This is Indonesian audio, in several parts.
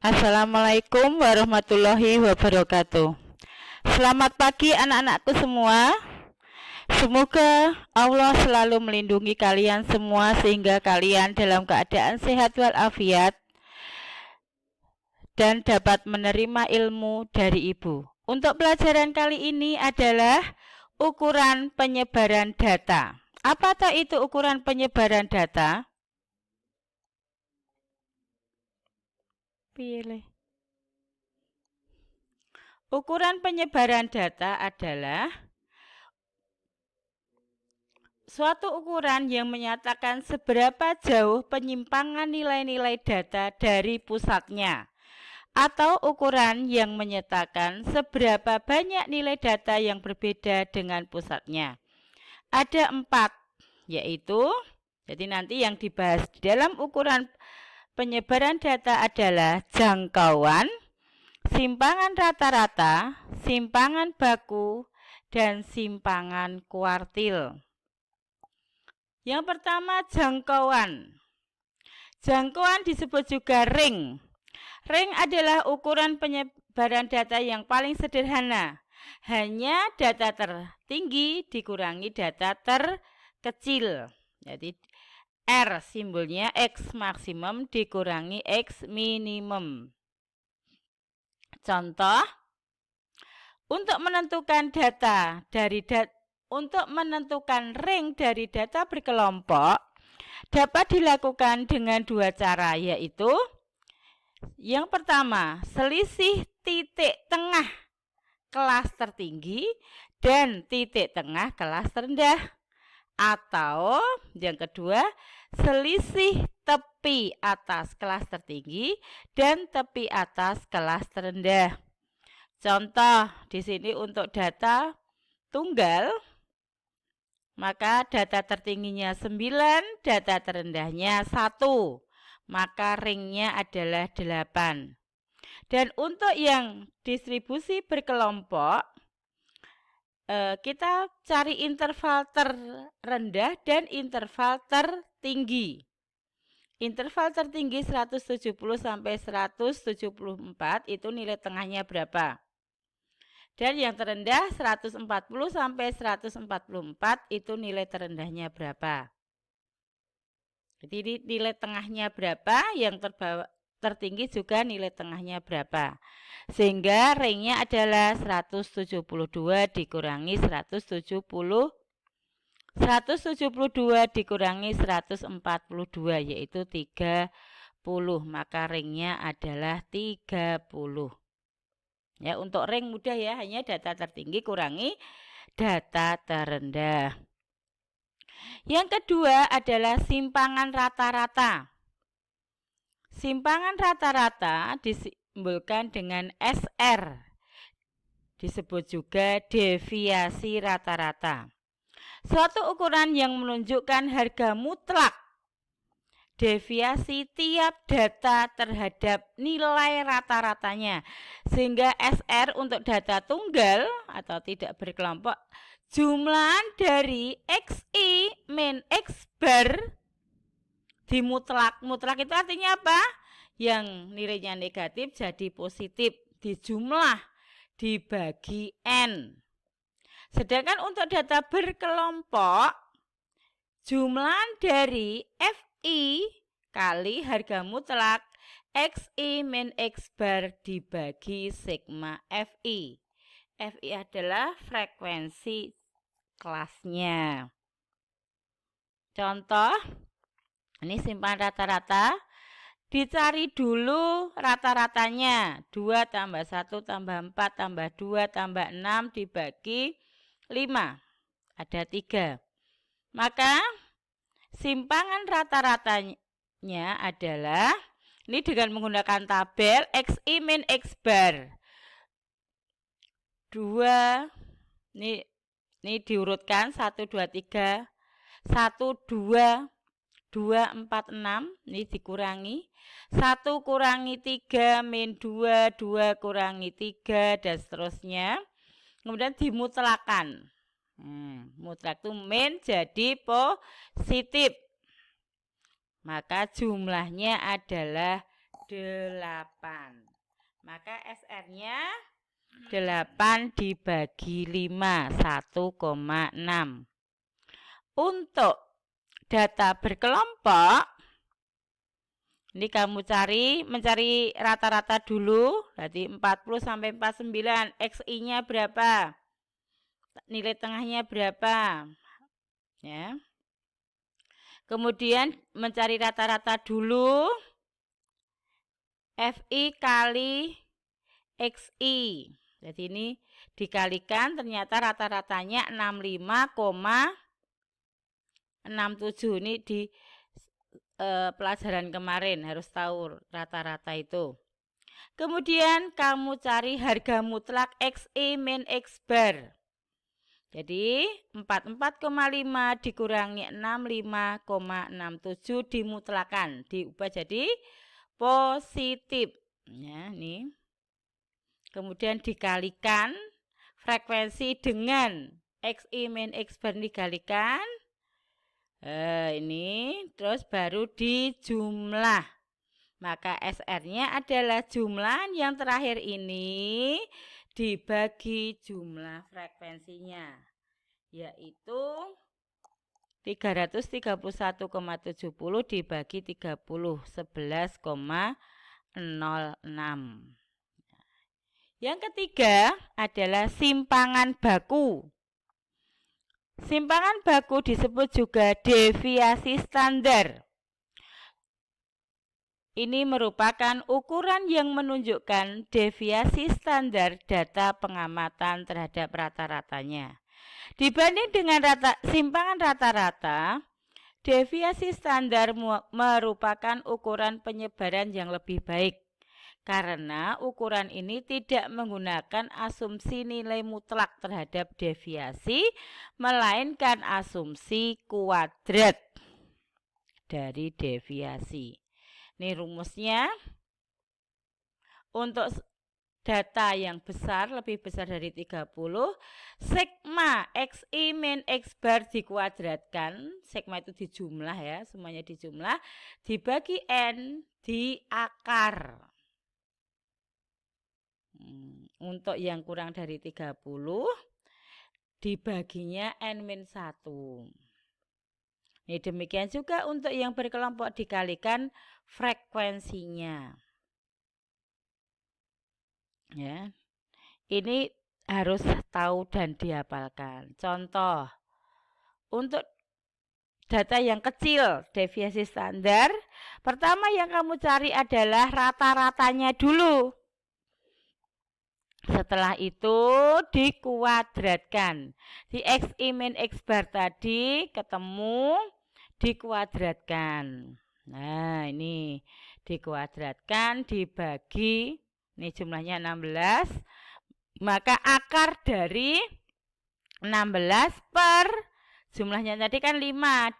Assalamualaikum warahmatullahi wabarakatuh. Selamat pagi anak-anakku semua. Semoga Allah selalu melindungi kalian semua sehingga kalian dalam keadaan sehat walafiat dan dapat menerima ilmu dari Ibu. Untuk pelajaran kali ini adalah ukuran penyebaran data. Apakah itu ukuran penyebaran data? Pilih. Ukuran penyebaran data adalah suatu ukuran yang menyatakan seberapa jauh penyimpangan nilai-nilai data dari pusatnya, atau ukuran yang menyatakan seberapa banyak nilai data yang berbeda dengan pusatnya. Ada 4, yaitu, jadi nanti yang dibahas di dalam ukuran penyebaran data adalah jangkauan, simpangan rata-rata, simpangan baku, dan simpangan kuartil. Yang pertama, jangkauan. Jangkauan disebut juga ring. Ring adalah ukuran penyebaran data yang paling sederhana. Hanya data tertinggi dikurangi data terkecil. Jadi R simbolnya X maksimum dikurangi X minimum. Contoh, untuk menentukan menentukan ring dari data berkelompok dapat dilakukan dengan 2 cara, yaitu yang pertama, selisih titik tengah kelas tertinggi dan titik tengah kelas terendah. Atau yang kedua, selisih tepi atas kelas tertinggi dan tepi atas kelas terendah. Contoh di sini untuk data tunggal, maka data tertingginya 9, data terendahnya 1. Maka ringnya adalah 8. Dan untuk yang distribusi berkelompok, kita cari interval terendah dan interval tertinggi. Interval tertinggi 170 sampai 174 itu nilai tengahnya berapa? Dan yang terendah 140 sampai 144 itu nilai terendahnya berapa? Jadi nilai tengahnya berapa, yang tertinggi juga nilai tengahnya berapa. Sehingga ringnya adalah 172 dikurangi 172 dikurangi 142 yaitu 30. Maka ringnya adalah 30. Ya, untuk ring mudah ya, hanya data tertinggi kurangi data terendah. Yang kedua adalah simpangan rata-rata. Simpangan rata-rata disimbolkan dengan SR. Disebut juga deviasi rata-rata. Suatu ukuran yang menunjukkan harga mutlak deviasi tiap data terhadap nilai rata-ratanya. Sehingga SR untuk data tunggal atau tidak berkelompok, jumlah dari XI min X bar dimutlak. Mutlak itu artinya apa? Yang nilainya negatif jadi positif, dijumlah dibagi N. Sedangkan untuk data berkelompok, jumlah dari FI kali harga mutlak XI min X bar dibagi sigma FI. FI adalah frekuensi kelasnya. Contoh, ini simpangan rata-rata, dicari dulu rata-ratanya. 2 tambah 1 tambah 4 tambah 2 tambah 6 dibagi 5. Ada 3. Maka simpangan rata-ratanya adalah, ini dengan menggunakan tabel XI min X bar. 2, ini diurutkan 1, 2, 3. 1, 2, 2, 4, 6, ini dikurangi. 1 kurangi 3 min 2, 2 kurangi 3, dan seterusnya. Kemudian dimutlakan. Mutlak itu min jadi positif. Maka jumlahnya adalah 8. Maka SR-nya 8 dibagi 5, 1,6. Untuk data berkelompok, ini kamu mencari rata-rata dulu, berarti 40 sampai 49, XI-nya berapa? Nilai tengahnya berapa? Ya. Kemudian mencari rata-rata dulu, FI kali XI. Jadi ini dikalikan, ternyata rata-ratanya 65,67. Ini di pelajaran kemarin harus tahu rata-rata itu. Kemudian kamu cari harga mutlak XI min X bar. Jadi 44,5 dikurangi 65,67 dimutlakan, diubah jadi positif. Ya, ini. Kemudian dikalikan frekuensi dengan XI min X bar dikalikan. Ini terus baru dijumlah. Maka SR-nya adalah jumlah yang terakhir ini dibagi jumlah frekuensinya, yaitu 331,70 dibagi 30, 11,06. Yang ketiga adalah simpangan baku. Simpangan baku disebut juga deviasi standar. Ini merupakan ukuran yang menunjukkan deviasi standar data pengamatan terhadap rata-ratanya. Dibanding dengan simpangan rata-rata, deviasi standar merupakan ukuran penyebaran yang lebih baik. Karena ukuran ini tidak menggunakan asumsi nilai mutlak terhadap deviasi, melainkan asumsi kuadrat dari deviasi. Ini rumusnya, untuk data yang besar, lebih besar dari 30, sigma XI min X bar dikuadratkan, sigma itu dijumlah ya, semuanya dijumlah, dibagi N di akar. Untuk yang kurang dari 30, dibaginya N-1. Ini demikian juga untuk yang berkelompok dikalikan frekuensinya. Ya. Ini harus tahu dan dihafalkan. Contoh, untuk data yang kecil, deviasi standar, pertama yang kamu cari adalah rata-ratanya dulu. Setelah itu dikuadratkan. Di XI min X bar tadi ketemu, dikuadratkan. Nah, ini dikuadratkan dibagi, ini jumlahnya 16. Maka akar dari 16 per jumlahnya tadi kan 5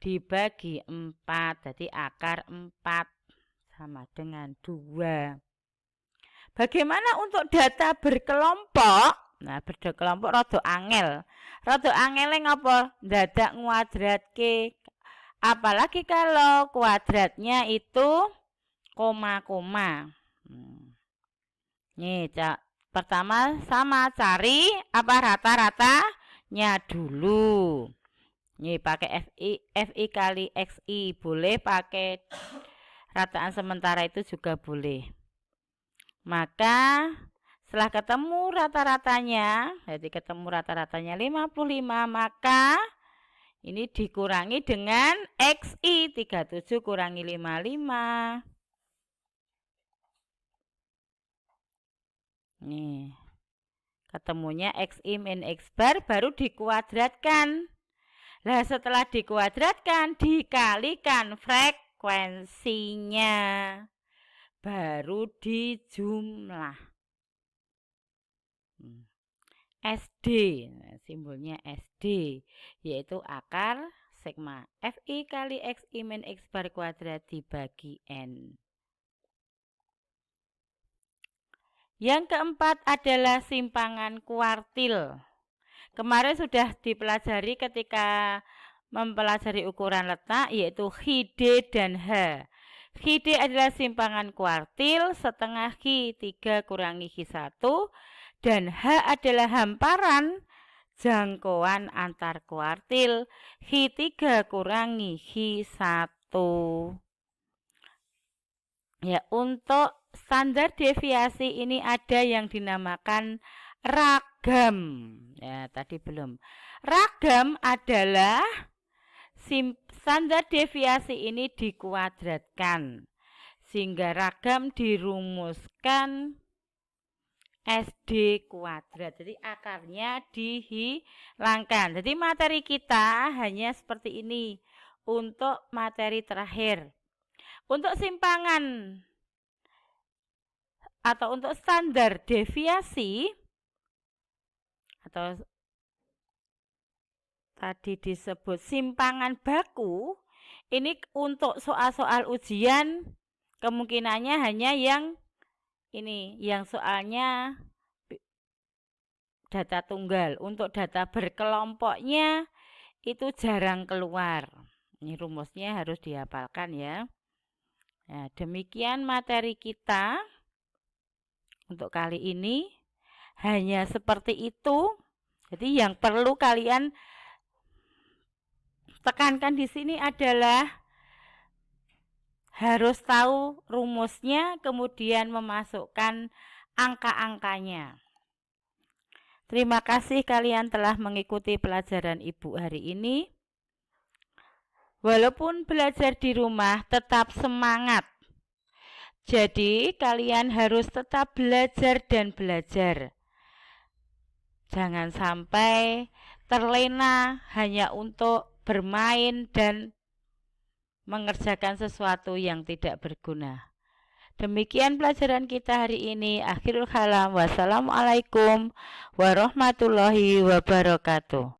dibagi 4. Jadi akar 4 sama dengan 2. Bagaimana untuk data berkelompok? Nah, berkelompok rada angel. Rada angele ngapa? Dadak nguadratke. Apalagi kalau kuadratnya itu koma-koma. Nih, pertama sama cari apa rata-ratanya dulu. Nih pakai FI kali XI, boleh pakai rataan sementara itu juga boleh. Maka setelah ketemu rata-ratanya, jadi ketemu rata-ratanya 55, maka ini dikurangi dengan XI, 37 kurangi 55. Nih, ketemunya XI min X bar baru dikuadratkan. Nah, setelah dikuadratkan, dikalikan frekuensinya. Baru dijumlah. SD, simbolnya SD, yaitu akar sigma FI kali XI min X bar kuadrat dibagi N. Yang keempat adalah simpangan kuartil. Kemarin sudah dipelajari ketika mempelajari ukuran letak, yaitu Hi, D, dan H. Khi-D adalah simpangan kuartil, setengah Khi 3 kurangi Khi 1, dan H adalah hamparan jangkauan antar kuartil, Khi 3 kurangi Khi 1. Ya, untuk standar deviasi ini ada yang dinamakan ragam. Ya, tadi belum. Ragam adalah standar deviasi ini dikuadratkan sehingga ragam dirumuskan SD kuadrat. Jadi akarnya dihilangkan. Jadi materi kita hanya seperti ini untuk materi terakhir. Untuk simpangan atau untuk standar deviasi atau tadi disebut simpangan baku, ini untuk soal-soal ujian kemungkinannya hanya yang ini, yang soalnya data tunggal. Untuk data berkelompoknya itu jarang keluar. Ini rumusnya harus dihafalkan ya. Nah, demikian materi kita untuk kali ini. Hanya seperti itu. Jadi yang perlu kalian tekankan di sini adalah harus tahu rumusnya, kemudian memasukkan angka-angkanya. Terima kasih kalian telah mengikuti pelajaran Ibu hari ini. Walaupun belajar di rumah, tetap semangat. Jadi kalian harus tetap belajar dan belajar. Jangan sampai terlena hanya untuk bermain dan mengerjakan sesuatu yang tidak berguna. Demikian pelajaran kita hari ini. Akhirul kalam. Wassalamualaikum warahmatullahi wabarakatuh.